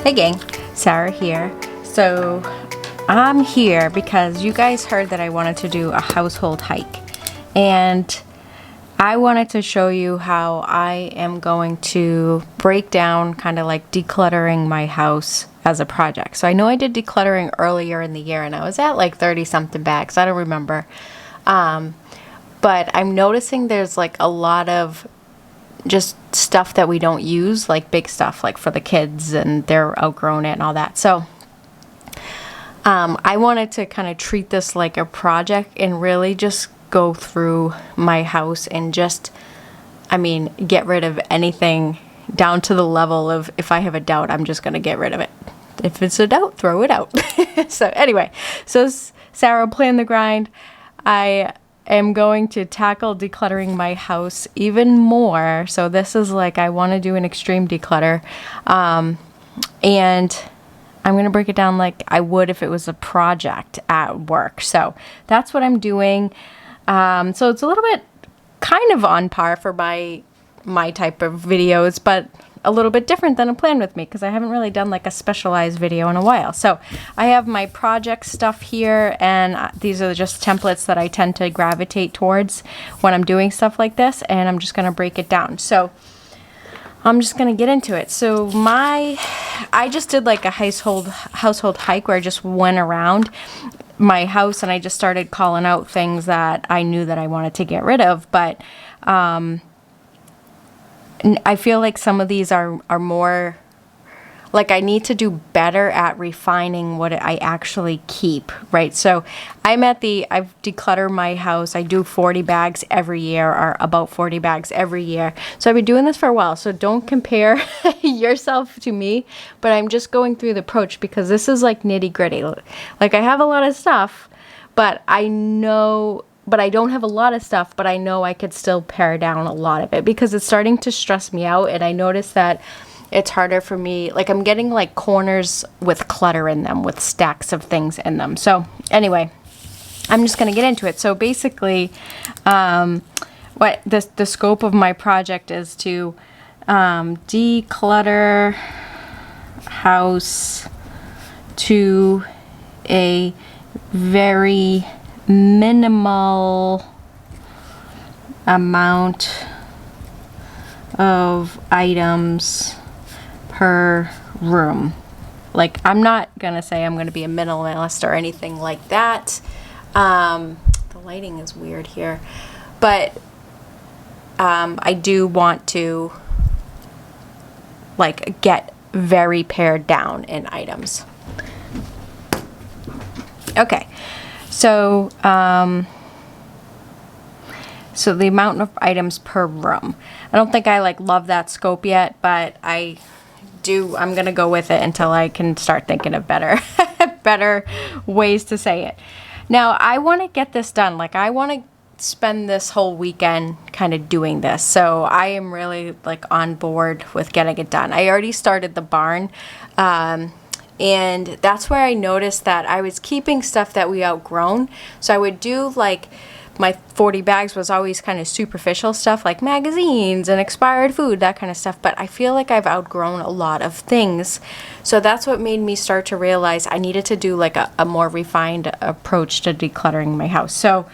Hey gang, Sarah here. So I'm here because you guys heard that I wanted to do a household hike, and I wanted to show you how I am going to break down kind of like decluttering my house as a project. So I know I did decluttering earlier in the year and I was at like 30 something bags, I don't remember. But I'm noticing there's like a lot of just stuff that we don't use, like big stuff like for the kids and they're outgrown it and all that. So I wanted to kind of treat this like a project and really just go through my house and just, get rid of anything down to the level of if I have a doubt, I'm just going to get rid of it. If it's a doubt, throw it out. So anyway, so Sarah, PlantheGrind. I am going to tackle decluttering my house even more. So this is like, I want to do an extreme declutter. And I'm going to break it down like I would if it was a project at work. So that's what I'm doing. So it's a little bit kind of on par for my type of videos, but a little bit different than a plan with me because I haven't really done like a specialized video in a while. So I have my project stuff here, and these are just templates that I tend to gravitate towards when I'm doing stuff like this, and I'm just going to break it down. So I'm just going to get into it. So I just did like a household hike where I just went around my house and I just started calling out things that I knew that I wanted to get rid of, but I feel like some of these are more like I need to do better at refining what I actually keep, right? So I've decluttered my house. I do 40 bags every year, or about 40 bags every year. So I've been doing this for a while. So don't compare yourself to me, but I'm just going through the approach because this is like nitty gritty. Like I have a lot of stuff, but I don't have a lot of stuff, but I know I could still pare down a lot of it because it's starting to stress me out. And I noticed that it's harder for me. Like I'm getting like corners with clutter in them, with stacks of things in them. So anyway, I'm just going to get into it. So basically, what the scope of my project is to declutter house to a very minimal amount of items per room. Like I'm not gonna say I'm gonna be a minimalist or anything like that. The lighting is weird here, but I do want to like get very pared down in items. Okay. So, so the amount of items per room. I don't think I like love that scope yet, but I'm going to go with it until I can start thinking of better ways to say it. Now, I want to get this done. Like I want to spend this whole weekend kind of doing this. So I am really like on board with getting it done. I already started the barn. And that's where I noticed that I was keeping stuff that we outgrown. So I would do like my 40 bags was always kind of superficial stuff like magazines and expired food, that kind of stuff. But I feel like I've outgrown a lot of things. So that's what made me start to realize I needed to do like a more refined approach to decluttering my house. So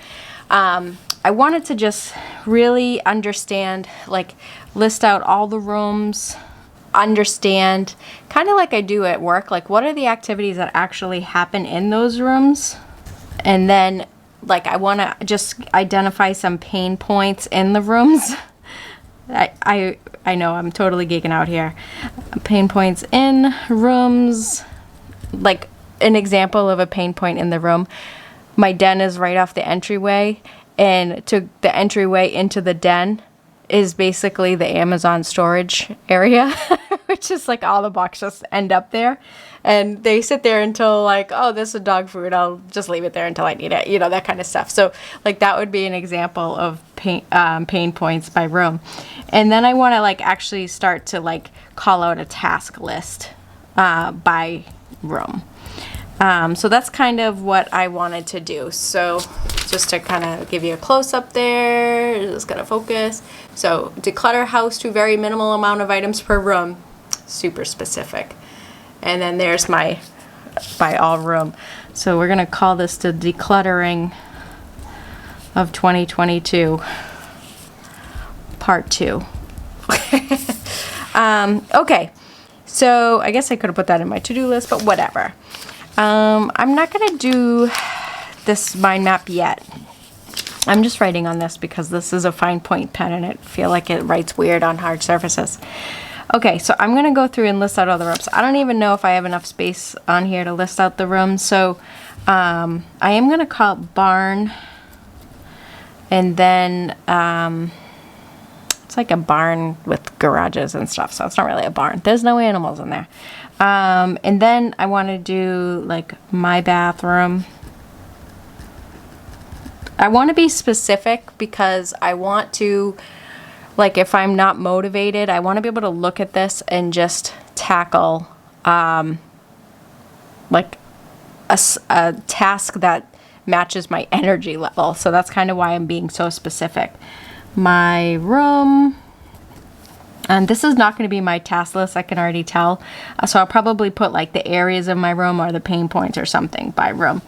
I wanted to just really understand, like list out all the rooms, understand kind of like I do at work, like what are the activities that actually happen in those rooms, and then like I want to just identify some pain points in the rooms. I know I'm totally geeking out here. Pain points in rooms, like an example of a pain point in the room, my den is right off the entryway, and to the entryway into the den is basically the Amazon storage area, which is like all the boxes end up there. And they sit there until like, oh, this is dog food, I'll just leave it there until I need it, that kind of stuff. So like that would be an example of pain points by room. And then I want to like actually start to like call out a task list by room. So that's kind of what I wanted to do. So just to kind of give you a close-up there, just gonna focus. So declutter house to very minimal amount of items per room, super specific. And then there's my all room. So we're gonna call this the decluttering of 2022 part 2. Okay, so I guess I could have put that in my to-do list, but whatever. I'm not gonna do this mind map yet. I'm just writing on this because this is a fine point pen and I feel like it writes weird on hard surfaces. Okay, so I'm gonna go through and list out all the rooms. I don't even know if I have enough space on here to list out the rooms, so I am gonna call it barn, and then it's like a barn with garages and stuff, so it's not really a barn. There's no animals in there. And then I want to do like my bathroom. I want to be specific because I want to, like, if I'm not motivated, I want to be able to look at this and just tackle like a task that matches my energy level. So that's kind of why I'm being so specific. My room, and this is not going to be my task list, I can already tell. So I'll probably put like the areas of my room or the pain points or something by room.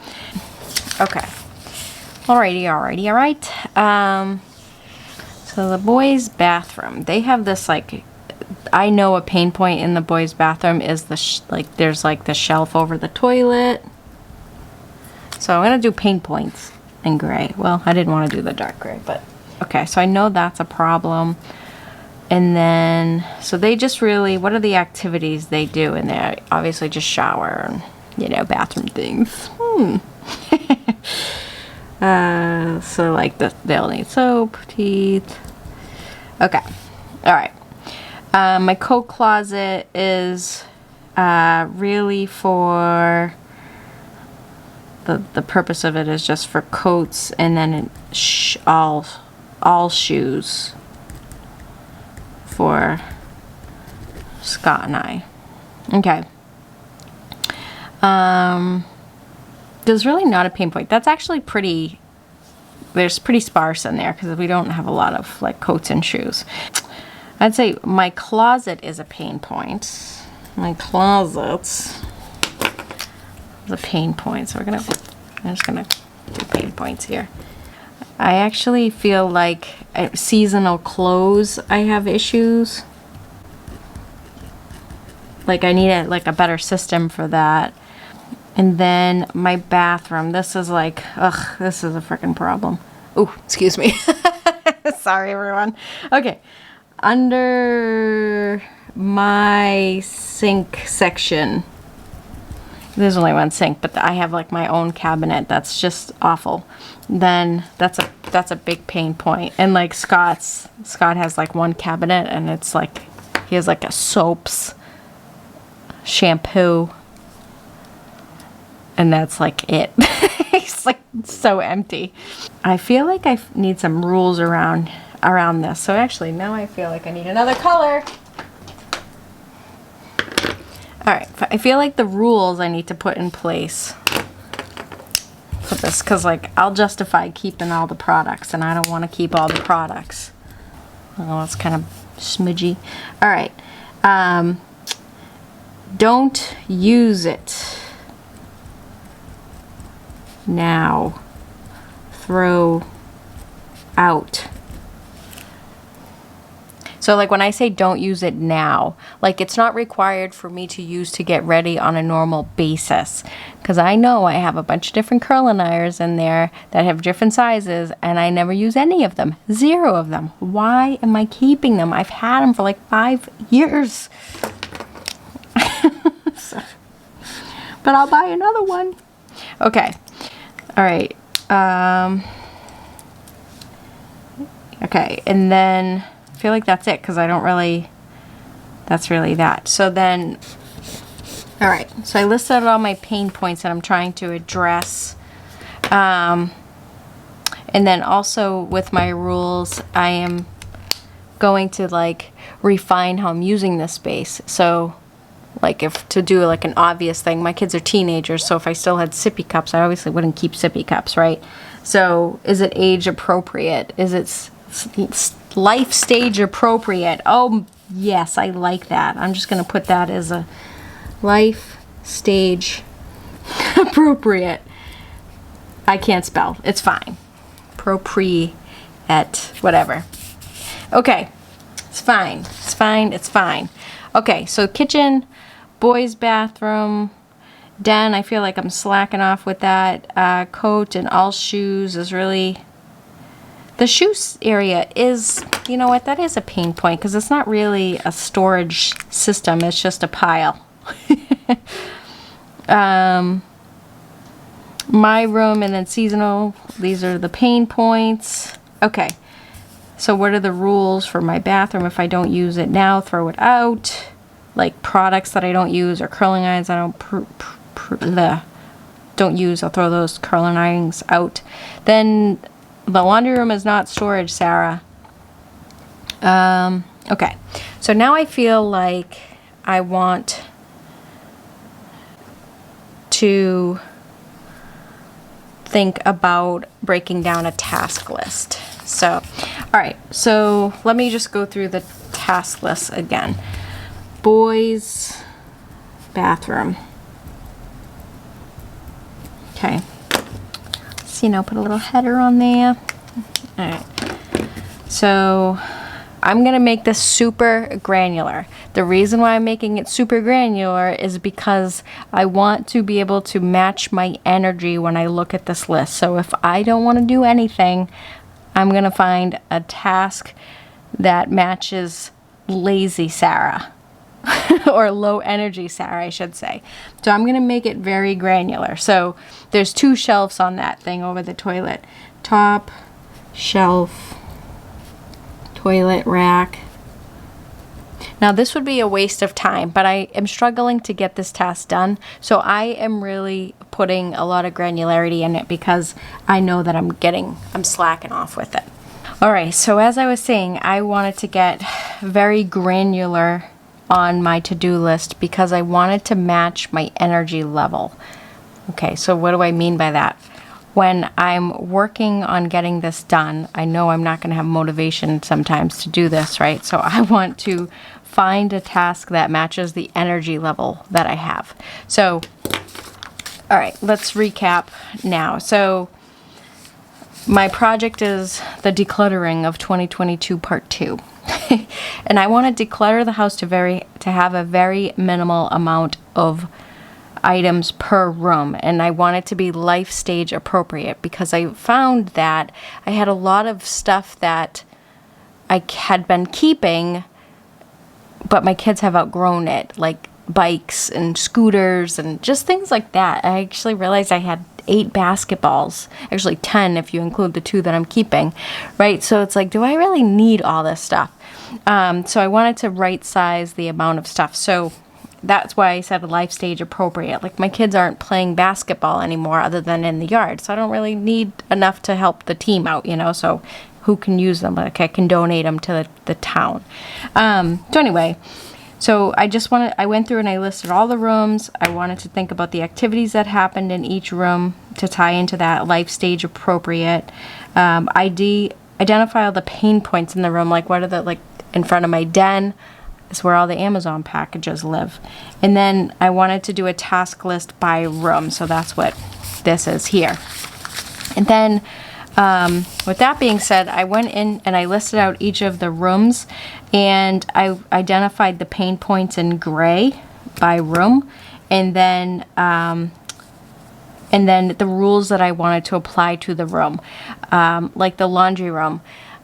Okay. Alrighty, all right. So the boys' bathroom, they have this, like, I know a pain point in the boys' bathroom is the there's like the shelf over the toilet. So I'm gonna do pain points in gray. Well, I didn't want to do the dark gray, but okay. So I know that's a problem. And then, so they just really, what are the activities they do in there? Obviously just shower and, you know, bathroom things. So like they'll need soap, teeth. Okay. All right. My coat closet is really for the purpose of it is just for coats, and then all shoes for Scott and I. Okay. There's really not a pain point. That's actually pretty, there's pretty sparse in there because we don't have a lot of like coats and shoes. I'd say my closet is a pain point. My closet is a pain point. So I'm just gonna do pain points here. I actually feel like seasonal clothes, I have issues. Like I need a better system for that. And then my bathroom, this is like, ugh, this is a freaking problem. Ooh, excuse me. Sorry, everyone. Okay, under my sink section, there's only one sink, but I have like my own cabinet that's just awful. Then that's a big pain point. And like Scott has like one cabinet, and it's like he has like a soaps, shampoo, and that's like it. It's like so empty. I feel like I need some rules around this. So actually now I feel like I need another color. All right, I feel like the rules I need to put in place for this, because like I'll justify keeping all the products, and I don't want to keep all the products. Oh, that's kind of smudgy. All right, don't use it now. Throw out. So like when I say don't use it now, like it's not required for me to use to get ready on a normal basis. Because I know I have a bunch of different curling irons in there that have different sizes, and I never use any of them. 0 of them. Why am I keeping them? I've had them for like 5 years. But I'll buy another one. Okay. All right. Okay, and then I feel like that's it, because I don't really, that's really that. So then, all right, so I listed out all my pain points that I'm trying to address. And then also with my rules, I am going to like refine how I'm using this space. So like if to do like an obvious thing, my kids are teenagers, so if I still had sippy cups, I obviously wouldn't keep sippy cups, right? So is it age appropriate? Is it life stage appropriate? Oh yes, I like that. I'm just gonna put that as a life stage appropriate. I can't spell. It's fine. Appropriate, whatever. Okay. It's fine. It's fine. It's fine. Okay. So kitchen, boys' bathroom, den. I feel like I'm slacking off with that. Coat and all shoes is really... The shoes area is, you know what, that is a pain point because it's not really a storage system. It's just a pile. My room and then seasonal. These are the pain points. Okay. So what are the rules for my bathroom? If I don't use it now, throw it out. Like products that I don't use or curling irons I don't use, I'll throw those curling irons out. Then the laundry room is not storage, Sarah. Okay. So now I feel like I want to think about breaking down a task list. So, all right. So let me just go through the task list again. Boys' bathroom. Okay. So, you know, put a little header on there. All right. So I'm going to make this super granular. The reason why I'm making it super granular is because I want to be able to match my energy when I look at this list. So if I don't want to do anything, I'm going to find a task that matches lazy Sarah. Or low energy Sarah, I should say. So I'm going to make it very granular. So there's 2 shelves on that thing over the toilet. Top shelf, toilet rack. Now this would be a waste of time, but I am struggling to get this task done. So I am really putting a lot of granularity in it because I know that I'm slacking off with it. All right, so as I was saying, I wanted to get very granular on my to-do list because I wanted to match my energy level. Okay, so what do I mean by that? When I'm working on getting this done, I know I'm not going to have motivation sometimes to do this, right? So I want to find a task that matches the energy level that I have. So, all right, let's recap now. So my project is the decluttering of 2022 part 2. And I want to declutter the house to have a very minimal amount of items per room, and I want it to be life stage appropriate because I found that I had a lot of stuff that I had been keeping, but my kids have outgrown it, like bikes and scooters and just things like that. I actually realized I had 8 basketballs, actually 10 if you include the 2 that I'm keeping, right? So it's like, do I really need all this stuff? So I wanted to right size the amount of stuff. So that's why I said life stage appropriate. Like my kids aren't playing basketball anymore other than in the yard. So I don't really need enough to help the team out, you know, so who can use them? Like I can donate them to the town. So anyway, so I went through and I listed all the rooms. I wanted to think about the activities that happened in each room to tie into that life stage appropriate. Identify all the pain points in the room, like what are the, like in front of my den is where all the Amazon packages live. And then I wanted to do a task list by room. So that's what this is here. And then with that being said, I went in and I listed out each of the rooms and I identified the pain points in gray by room. And then the rules that I wanted to apply to the room, like the laundry room.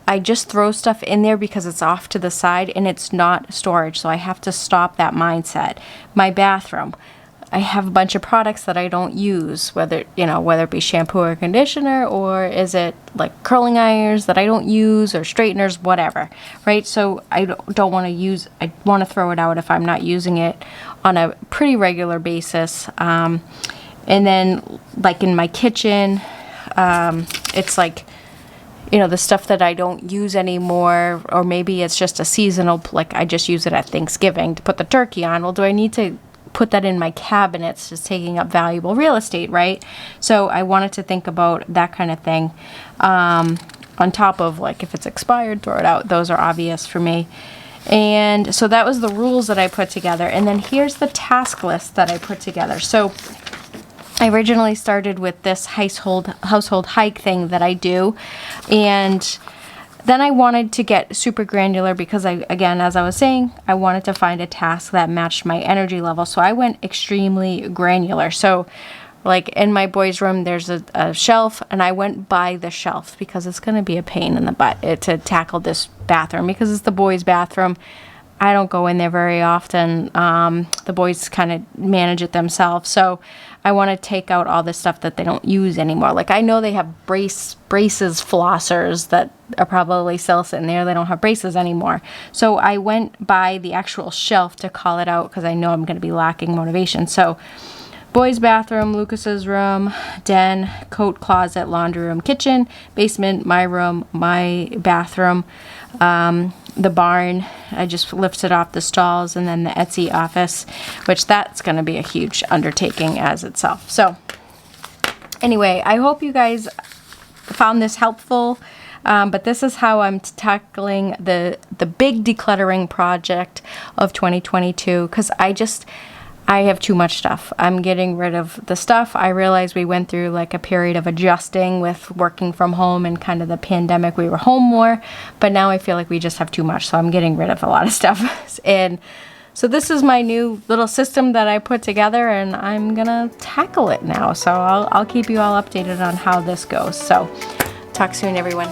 I just throw stuff in there because it's off to the side and it's not storage. So I have to stop that mindset. My bathroom, I have a bunch of products that I don't use, whether it be shampoo or conditioner, or is it like curling irons that I don't use, or straighteners, whatever, right? So I don't want to use, I want to throw it out if I'm not using it on a pretty regular basis. And then like in my kitchen, it's like, the stuff that I don't use anymore, or maybe it's just a seasonal, like I just use it at Thanksgiving to put the turkey on. Well, do I need to put that in my cabinets, just taking up valuable real estate, right? So I wanted to think about that kind of thing. On top of like if it's expired, throw it out. Those are obvious for me. And so that was the rules that I put together. And then here's the task list that I put together. So I originally started with this household hike thing that I do. And then I wanted to get super granular because again, as I was saying, I wanted to find a task that matched my energy level. So I went extremely granular. So like in my boys' room, there's a shelf, and I went by the shelf because it's going to be a pain in the butt to tackle this bathroom because it's the boys' bathroom. I don't go in there very often. The boys kind of manage it themselves. So I want to take out all the stuff that they don't use anymore. Like I know they have braces, flossers that are probably still sitting there. They don't have braces anymore. So I went by the actual shelf to call it out because I know I'm going to be lacking motivation. So boys' bathroom, Lucas's room, den, coat closet, laundry room, kitchen, basement, my room, my bathroom, the barn. I just lifted off the stalls, and then the Etsy office, which that's going to be a huge undertaking as itself. So anyway, I hope you guys found this helpful. But this is how I'm tackling the big decluttering project of 2022 because I have too much stuff. I'm getting rid of the stuff. I realized we went through like a period of adjusting with working from home and kind of the pandemic. We were home more, but now I feel like we just have too much. So I'm getting rid of a lot of stuff. And so this is my new little system that I put together, and I'm gonna tackle it now. So I'll keep you all updated on how this goes. So talk soon, everyone.